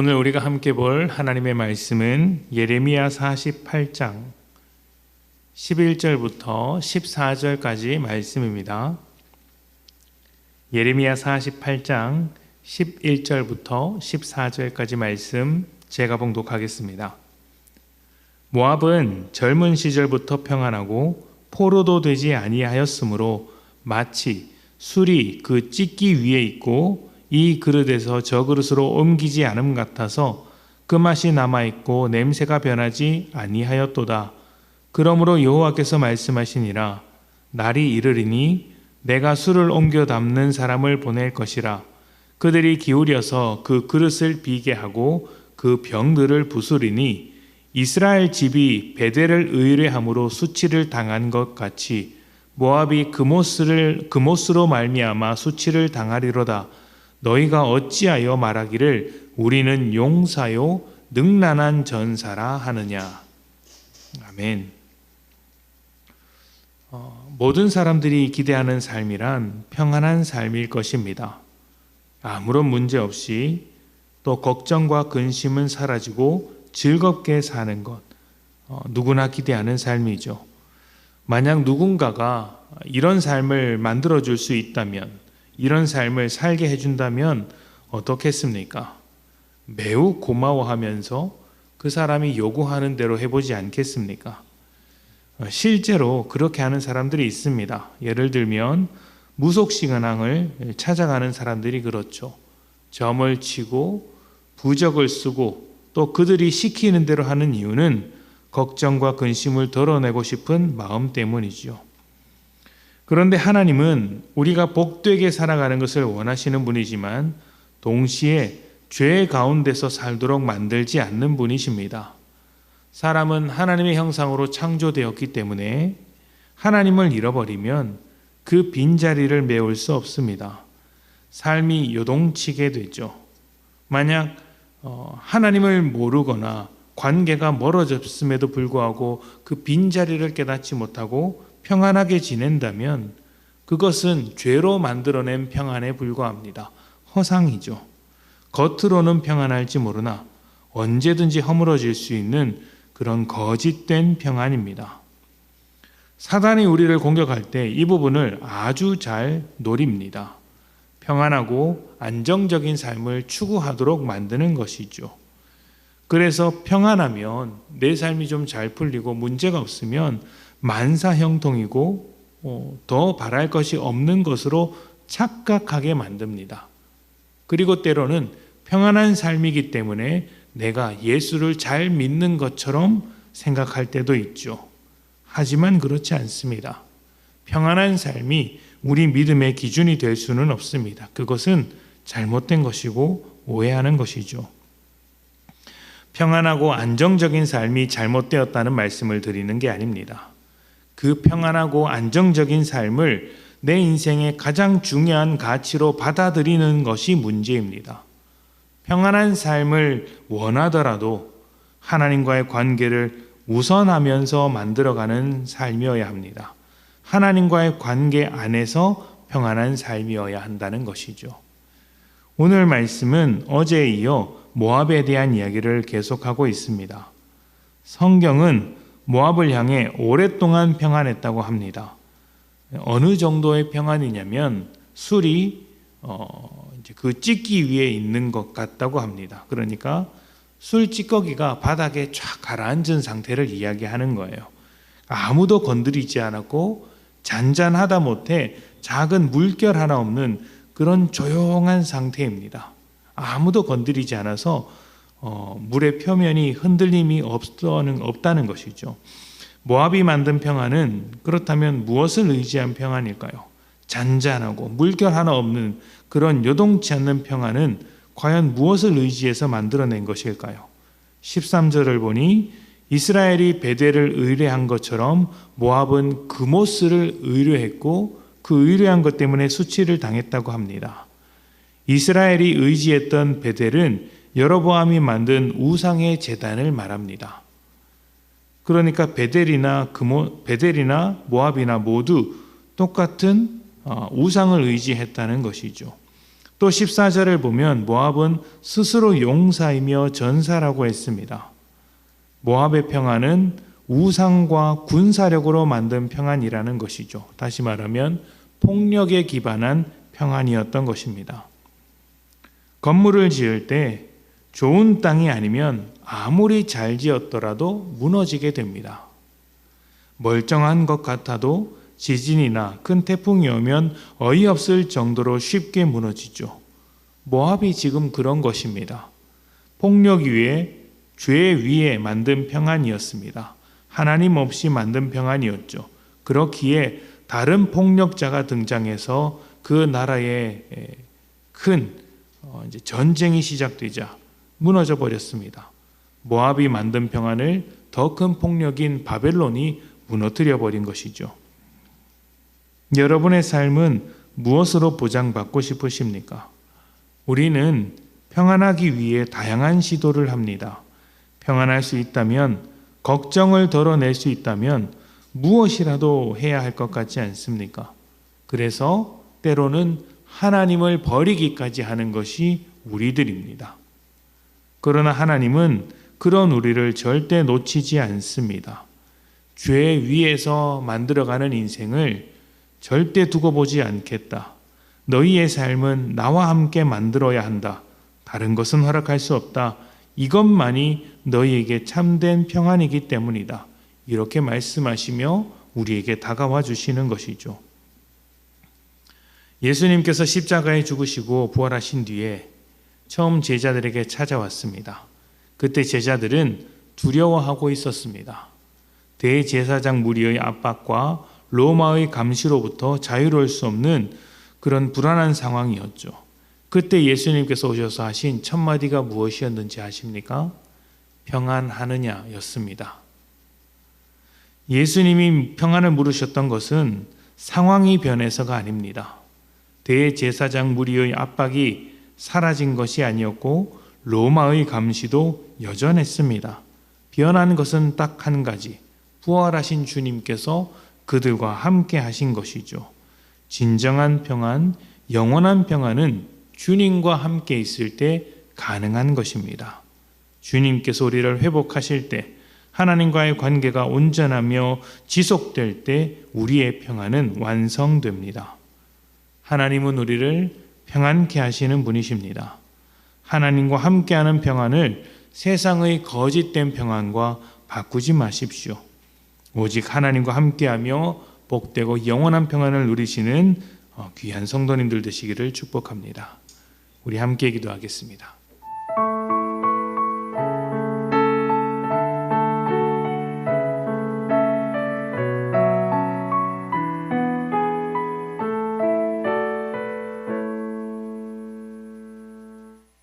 오늘 우리가 함께 볼 하나님의 말씀은 예레미야 48장 11절부터 14절까지 말씀입니다. 예레미야 48장 11절부터 14절까지 말씀 제가 봉독하겠습니다. 모압은 젊은 시절부터 평안하고 포로도 되지 아니하였으므로 마치 술이 그 찢기 위에 있고 이 그릇에서 저 그릇으로 옮기지 않음 같아서 그 맛이 남아있고 냄새가 변하지 아니하였도다. 그러므로 여호와께서 말씀하시니라. 날이 이르리니 내가 술을 옮겨 담는 사람을 보낼 것이라. 그들이 기울여서 그 그릇을 비게 하고 그 병들을 부수리니 이스라엘 집이 베델을 의뢰함으로 수치를 당한 것 같이 모압이 그못으로 말미암아 수치를 당하리로다. 너희가 어찌하여 말하기를 우리는 용사요 능란한 전사라 하느냐. 아멘. 모든 사람들이 기대하는 삶이란 평안한 삶일 것입니다. 아무런 문제 없이 또 걱정과 근심은 사라지고 즐겁게 사는 것, 누구나 기대하는 삶이죠. 만약 누군가가 이런 삶을 만들어줄 수 있다면, 이런 삶을 살게 해준다면 어떻겠습니까? 매우 고마워하면서 그 사람이 요구하는 대로 해보지 않겠습니까? 실제로 그렇게 하는 사람들이 있습니다. 예를 들면 무속신앙을 찾아가는 사람들이 그렇죠. 점을 치고 부적을 쓰고 또 그들이 시키는 대로 하는 이유는 걱정과 근심을 덜어내고 싶은 마음 때문이죠. 그런데 하나님은 우리가 복되게 살아가는 것을 원하시는 분이지만 동시에 죄 가운데서 살도록 만들지 않는 분이십니다. 사람은 하나님의 형상으로 창조되었기 때문에 하나님을 잃어버리면 그 빈자리를 메울 수 없습니다. 삶이 요동치게 되죠. 만약 하나님을 모르거나 관계가 멀어졌음에도 불구하고 그 빈자리를 깨닫지 못하고 평안하게 지낸다면 그것은 죄로 만들어낸 평안에 불과합니다. 허상이죠. 겉으로는 평안할지 모르나 언제든지 허물어질 수 있는 그런 거짓된 평안입니다. 사단이 우리를 공격할 때 이 부분을 아주 잘 노립니다. 평안하고 안정적인 삶을 추구하도록 만드는 것이죠. 그래서 평안하면 내 삶이 좀 잘 풀리고 문제가 없으면 만사형통이고 더 바랄 것이 없는 것으로 착각하게 만듭니다. 그리고 때로는 평안한 삶이기 때문에 내가 예수를 잘 믿는 것처럼 생각할 때도 있죠. 하지만 그렇지 않습니다. 평안한 삶이 우리 믿음의 기준이 될 수는 없습니다. 그것은 잘못된 것이고 오해하는 것이죠. 평안하고 안정적인 삶이 잘못되었다는 말씀을 드리는 게 아닙니다. 그 평안하고 안정적인 삶을 내 인생의 가장 중요한 가치로 받아들이는 것이 문제입니다. 평안한 삶을 원하더라도 하나님과의 관계를 우선하면서 만들어가는 삶이어야 합니다. 하나님과의 관계 안에서 평안한 삶이어야 한다는 것이죠. 오늘 말씀은 어제에 이어 모압에 대한 이야기를 계속하고 있습니다. 성경은 모압을 향해 오랫동안 평안했다고 합니다. 어느 정도의 평안이냐면 술이 그 찢기 위에 있는 것 같다고 합니다. 그러니까 술 찌꺼기가 바닥에 쫙 가라앉은 상태를 이야기하는 거예요. 아무도 건드리지 않았고 잔잔하다 못해 작은 물결 하나 없는 그런 조용한 상태입니다. 아무도 건드리지 않아서 물의 표면이 흔들림이 없다는 것이죠. 모압이 만든 평안은 그렇다면 무엇을 의지한 평안일까요? 잔잔하고 물결 하나 없는 그런 요동치 않는 평안은 과연 무엇을 의지해서 만들어낸 것일까요? 13절을 보니 이스라엘이 베델을 의뢰한 것처럼 모압은 그못을 의뢰했고 그 의뢰한 것 때문에 수치를 당했다고 합니다. 이스라엘이 의지했던 베델은 여로보암이 만든 우상의 제단을 말합니다. 그러니까 베델이나 모압이나 모두 똑같은 우상을 의지했다는 것이죠. 또 14절을 보면 모압은 스스로 용사이며 전사라고 했습니다. 모압의 평안은 우상과 군사력으로 만든 평안이라는 것이죠. 다시 말하면 폭력에 기반한 평안이었던 것입니다. 건물을 지을 때 좋은 땅이 아니면 아무리 잘 지었더라도 무너지게 됩니다. 멀쩡한 것 같아도 지진이나 큰 태풍이 오면 어이없을 정도로 쉽게 무너지죠. 모압이 지금 그런 것입니다. 폭력 위에 죄 위에 만든 평안이었습니다. 하나님 없이 만든 평안이었죠. 그렇기에 다른 폭력자가 등장해서 그 나라에 큰 전쟁이 시작되자 무너져 버렸습니다. 모압이 만든 평안을 더 큰 폭력인 바벨론이 무너뜨려 버린 것이죠. 여러분의 삶은 무엇으로 보장받고 싶으십니까? 우리는 평안하기 위해 다양한 시도를 합니다. 평안할 수 있다면, 걱정을 덜어낼 수 있다면 무엇이라도 해야 할 것 같지 않습니까? 그래서 때로는 하나님을 버리기까지 하는 것이 우리들입니다. 그러나 하나님은 그런 우리를 절대 놓치지 않습니다. 죄 위에서 만들어가는 인생을 절대 두고 보지 않겠다. 너희의 삶은 나와 함께 만들어야 한다. 다른 것은 허락할 수 없다. 이것만이 너희에게 참된 평안이기 때문이다. 이렇게 말씀하시며 우리에게 다가와 주시는 것이죠. 예수님께서 십자가에 죽으시고 부활하신 뒤에 처음 제자들에게 찾아왔습니다. 그때 제자들은 두려워하고 있었습니다. 대제사장 무리의 압박과 로마의 감시로부터 자유로울 수 없는 그런 불안한 상황이었죠. 그때 예수님께서 오셔서 하신 첫 마디가 무엇이었는지 아십니까? 평안하느냐 였습니다. 예수님이 평안을 물으셨던 것은 상황이 변해서가 아닙니다. 대제사장 무리의 압박이 사라진 것이 아니었고 로마의 감시도 여전했습니다. 변한 것은 딱 한 가지, 부활하신 주님께서 그들과 함께 하신 것이죠. 진정한 평안, 영원한 평안은 주님과 함께 있을 때 가능한 것입니다. 주님께서 우리를 회복하실 때, 하나님과의 관계가 온전하며 지속될 때 우리의 평안은 완성됩니다. 하나님은 우리를 평안케 하시는 분이십니다. 하나님과 함께하는 평안을 세상의 거짓된 평안과 바꾸지 마십시오. 오직 하나님과 함께하며 복되고 영원한 평안을 누리시는 귀한 성도님들 되시기를 축복합니다. 우리 함께 기도하겠습니다.